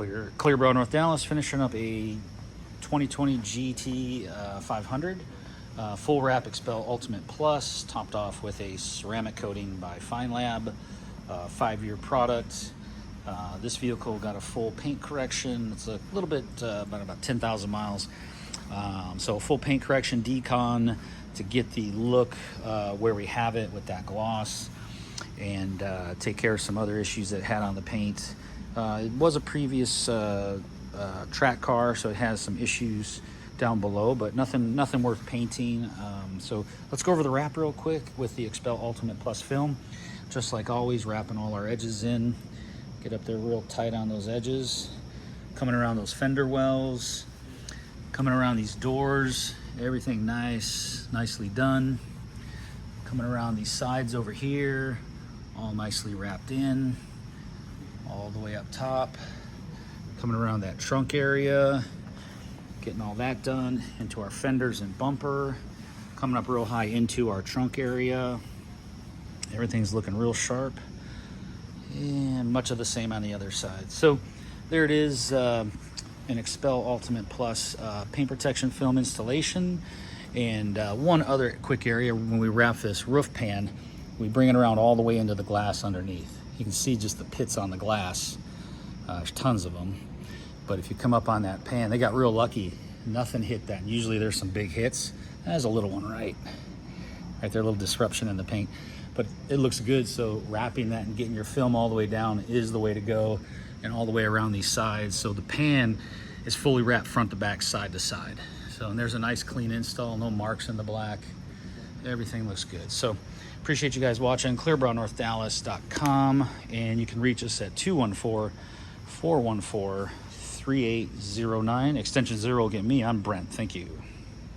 Clearbrow, North Dallas, finishing up a 2020 GT 500. Full wrap XPEL Ultimate Plus, topped off with a ceramic coating by Fine Lab, 5-year product. This vehicle got a full paint correction. It's a little bit, about 10,000 miles. So full paint correction, decon to get the look where we have it with that gloss, and take care of some other issues that it had on the paint. It was a previous track car, so it has some issues down below, but nothing worth painting. So let's go over the wrap real quick with the XPEL Ultimate Plus film. Just like always, wrapping all our edges in. Get up there real tight on those edges. Coming around those fender wells. Coming around these doors. Everything nicely done. Coming around these sides over here. All nicely wrapped in. All the way up top. Coming around that trunk area. Getting all that done. Into our fenders and bumper. Coming up real high into our trunk area. Everything's looking real sharp. And much of the same on the other side. So there it is, an XPEL Ultimate Plus paint protection film installation. And one other quick area, when we wrap this roof pan, we bring it around all the way into the glass underneath. You can see just the pits on the glass. There's tons of them. But if you come up on that pan, they got real lucky. Nothing hit that. Usually there's some big hits. There's a little one right there, a little disruption in the paint. But it looks good, so wrapping that and getting your film all the way down is the way to go, and all the way around these sides. So the pan is fully wrapped front to back, side to side. So, and there's a nice clean install, no marks in the black. Everything looks good. So appreciate you guys watching. ClearbrowNorthDallas.com, and you can reach us at 214-414-3809. Extension 0 will get me. I'm Brent. Thank you.